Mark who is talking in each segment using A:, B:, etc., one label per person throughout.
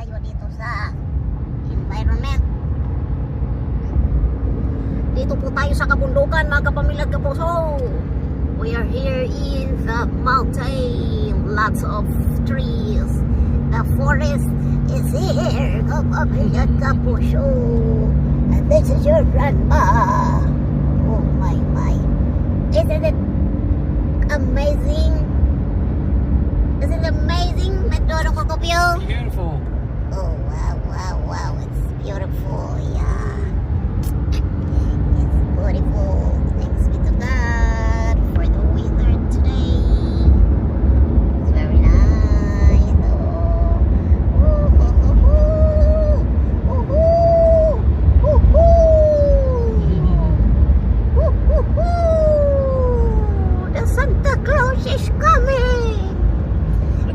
A: tayo dito sa environment. Dito po tayo sa kabundukan, mga kapamilag kapuso. We are here in the mountain. Lots of trees. The forest is here, kapamilag kapuso. And this is your grandma. Oh my. Isn't it amazing? Isn't it amazing? Nagdorong ko kopyo.
B: Beautiful.
A: Oh wow. It's beautiful. Yeah. It's beautiful. Thanks be to God for the weather today. It's very nice. The Santa Claus is coming.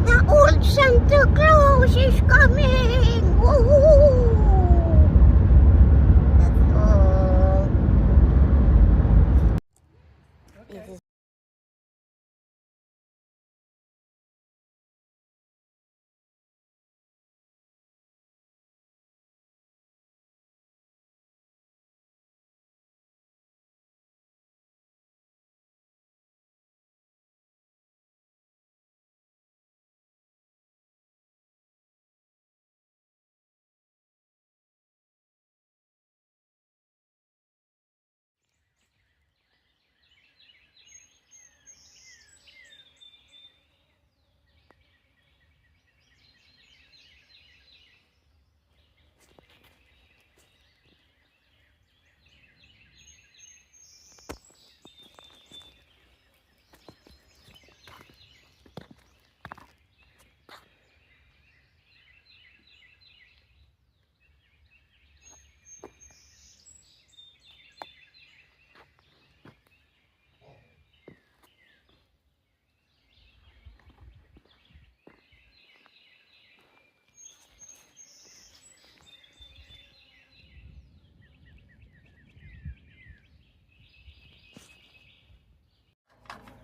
A: The old Santa Claus is coming. Woohoo! Let's go. This is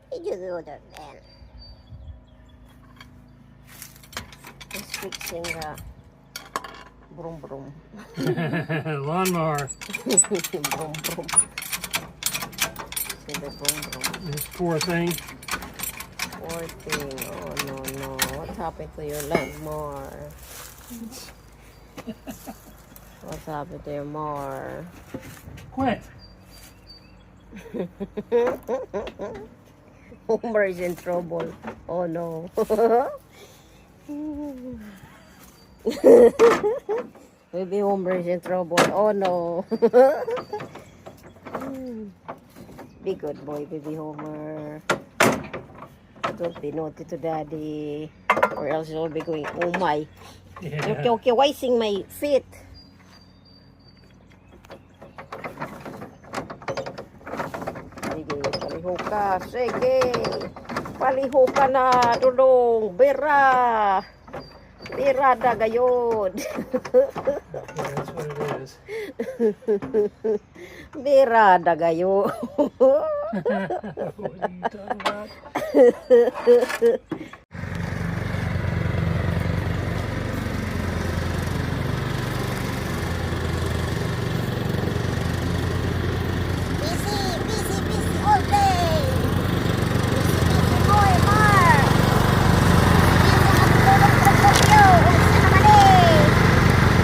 A: Did you do that then? Just fixing the broom.
B: Lawnmower.
A: Broom. See the broom.
B: This poor thing.
A: Poor thing. Oh no. What happened to your lawnmower? What's happened to your mower?
B: Quit.
A: Homer is in trouble. Oh no. Baby Homer is in trouble. Oh no. Be good boy, baby Homer. Don't be naughty to daddy, or else you'll be going, oh my.
B: Yeah.
A: Okay, wiping my feet. Sige, paliho ka. Sige. Paliho ka na, dulong. Bira da gayod.
B: Yeah, that's what it is.
A: Bira da gayod.
B: What are you talking about?
A: Busy all day. Busy boy, Mar.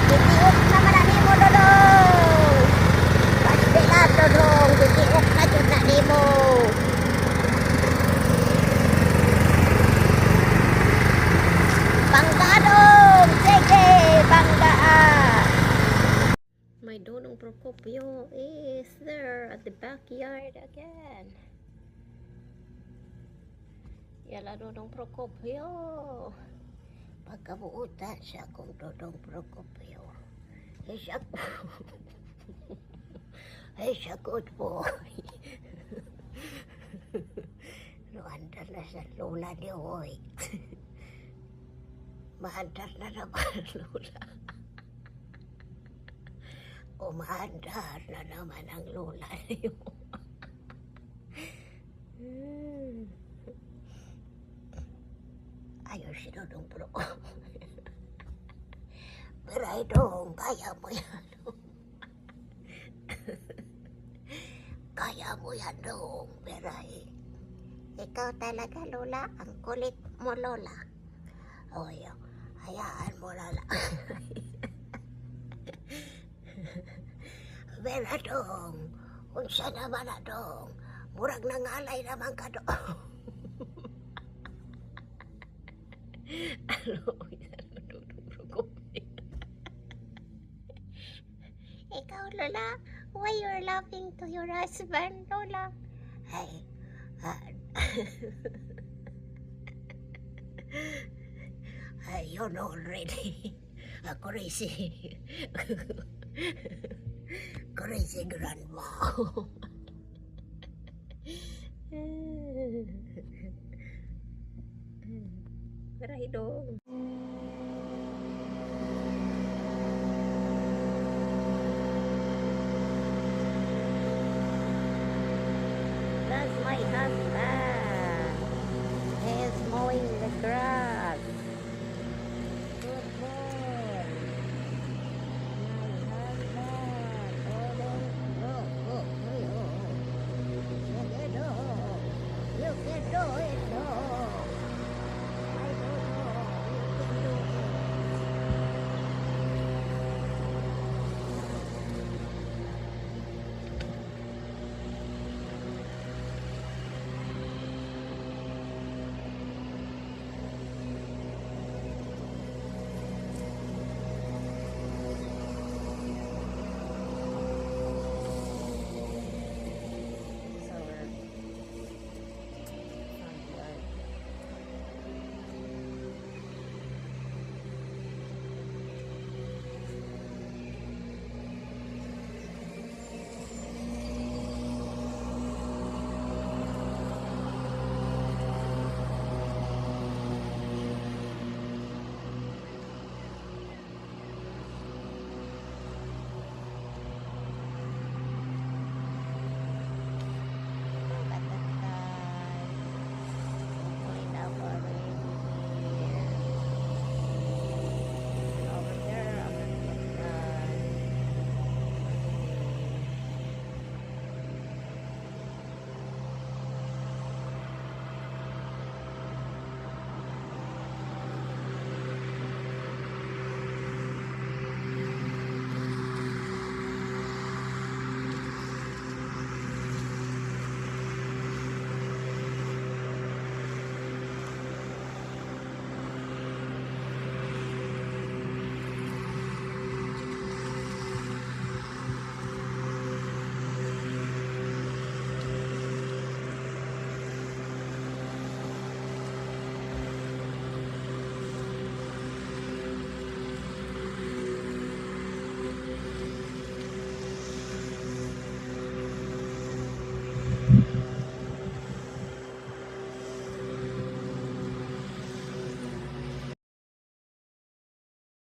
A: Bitiok naman na mo, dodong. Pasti na, dodong. Bitiok na dyan na mo. Banggaadong. Sige, banggaan. My Dodong Procopio is there at the backyard again. Yala Dodong Procopio. Pagkabuutan siya kung Dodong Procopio. Hey siya hey siya good boy. Luandar na sa lola ni Hoy. Maandar na naman lola. Umaandar na naman ang lola niyo. Ayaw si Dodong Procopio. Beray dong, kaya mo yan. Kaya mo yan dong, Beray. Ikaw talaga, Lola. Ang kulit mo, Lola. Oy, hayaan mo na lang. Bera dong, unsa naman na dong. Murag nangalay naman ka dong. Ikaw, Lola, why you're laughing to your husband, Lola? Ay, you know already. Crazy. Crazy grandma. Beray dong.